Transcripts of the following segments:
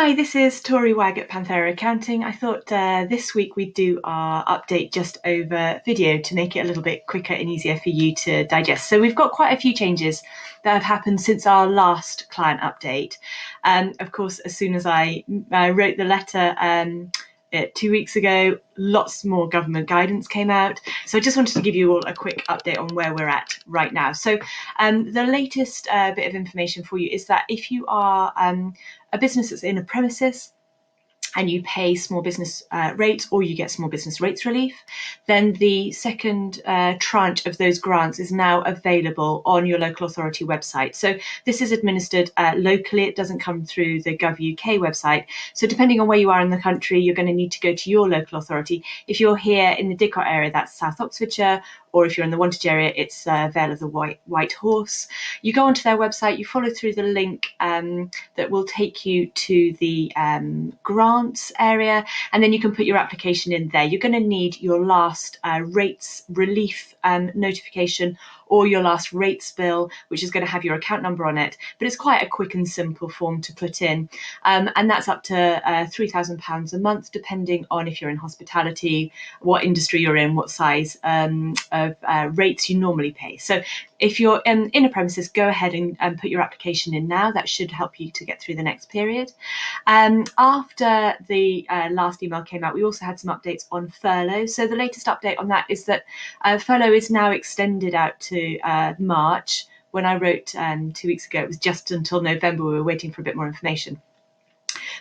Hi, this is Tori Wagg at Panthera Accounting. I thought this week we'd do our update just over video to make it a little bit quicker and easier for you to digest. So we've got quite a few changes that have happened since our last client update. Of course, as soon as I wrote the letter 2 weeks ago, lots more government guidance came out. So I just wanted to give you all a quick update on where we're at right now. So the latest bit of information for you is that if you are a business that's in a premises and you pay small business rates or you get small business rates relief, then the second tranche of those grants is now available on your local authority website. So this is administered locally. It doesn't come through the Gov.uk website. So depending on where you are in the country, you're going to need to go to your local authority. If you're here in the Didcot area, that's South Oxfordshire, or if you're in the Wantage area, it's Vale of the White Horse. You go onto their website, you follow through the link that will take you to the grants area, and then you can put your application in there. You're going to need your last rates relief notification or your last rates bill, which is going to have your account number on it. But it's quite a quick and simple form to put in. And that's up to £3,000 a month, depending on if you're in hospitality, what industry you're in, what size of rates you normally pay. So if you're in a premises, go ahead and put your application in now. That should help you to get through the next period. After the last email came out, we also had some updates on furlough. So the latest update on that is that furlough is now extended out to March. When I wrote 2 weeks ago, it was just until November. We were waiting for a bit more information.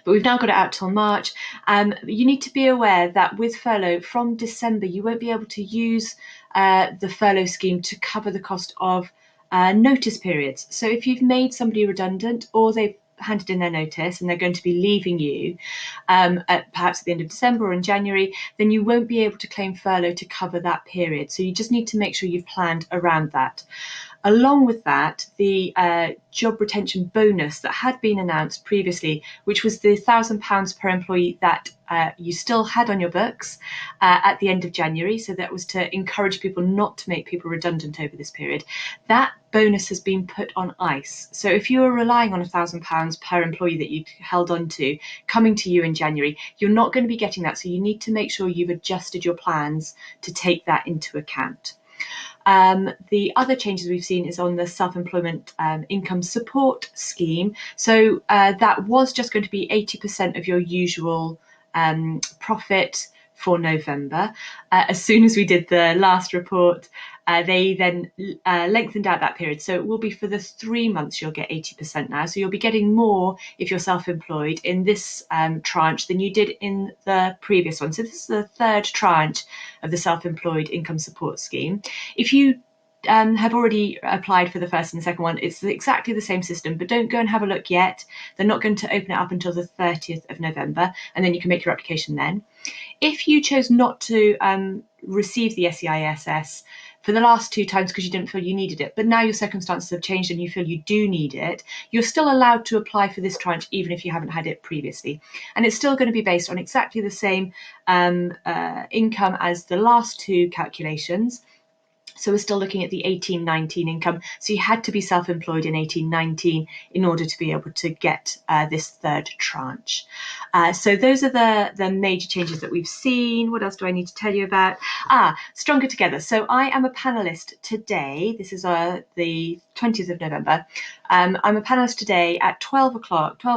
But we've now got it out till March. You need to be aware that with furlough from December, you won't be able to use the furlough scheme to cover the cost of notice periods. So if you've made somebody redundant or they've handed in their notice and they're going to be leaving you perhaps at the end of December or in January, then you won't be able to claim furlough to cover that period. So you just need to make sure you've planned around that. Along with that, the job retention bonus that had been announced previously, which was the £1,000 per employee that you still had on your books at the end of January. So that was to encourage people not to make people redundant over this period. That bonus has been put on ice. So if you are relying on £1,000 per employee that you held on to coming to you in January, you're not going to be getting that. So you need to make sure you've adjusted your plans to take that into account. The other changes we've seen is on the self-employment income support scheme. So that was just going to be 80% of your usual profit for November. As soon as we did the last report, they then lengthened out that period. So it will be for the 3 months you'll get 80% now. So you'll be getting more if you're self-employed in this tranche than you did in the previous one. So this is the third tranche of the self-employed income support scheme. If you have already applied for the first and the second one, it's exactly the same system, but don't go and have a look yet. They're not going to open it up until the 30th of November, and then you can make your application then. If you chose not to receive the SEISS for the last 2 times because you didn't feel you needed it, but now your circumstances have changed and you feel you do need it, you're still allowed to apply for this tranche even if you haven't had it previously. And it's still going to be based on exactly the same income as the last 2 calculations. So we're still looking at the 18-19 income. So you had to be self-employed in 18-19 in order to be able to get this third tranche. So those are the major changes that we've seen. What else do I need to tell you about? Stronger Together. So I am a panellist today. This is the 20th of November. I'm a panellist today at 12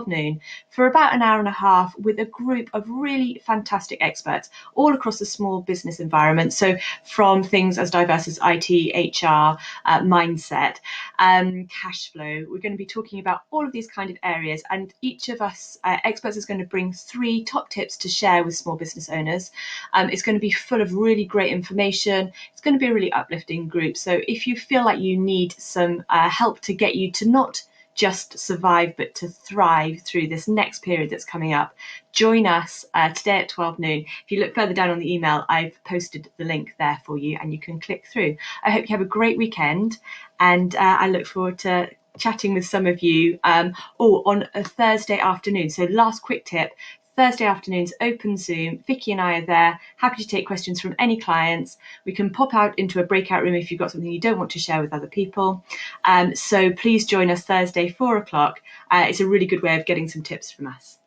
noon, for about an hour and a half with a group of really fantastic experts all across the small business environment. So from things as diverse as IT, HR, mindset, cash flow. We're going to be talking about all of these kind of areas, and each of us experts is going to bring 3 top tips to share with small business owners. It's going to be full of really great information. It's going to be a really uplifting group. So if you feel like you need some help to get you to not just survive but to thrive through this next period that's coming up, join us today at 12 noon. If you look further down on the email, I've posted the link there for you and you can click through. I hope you have a great weekend, and I look forward to chatting with some of you on a Thursday afternoon. So last quick tip, Thursday afternoons, open Zoom. Vicky and I are there, happy to take questions from any clients. We can pop out into a breakout room if you've got something you don't want to share with other people. So please join us Thursday, 4 o'clock. It's a really good way of getting some tips from us.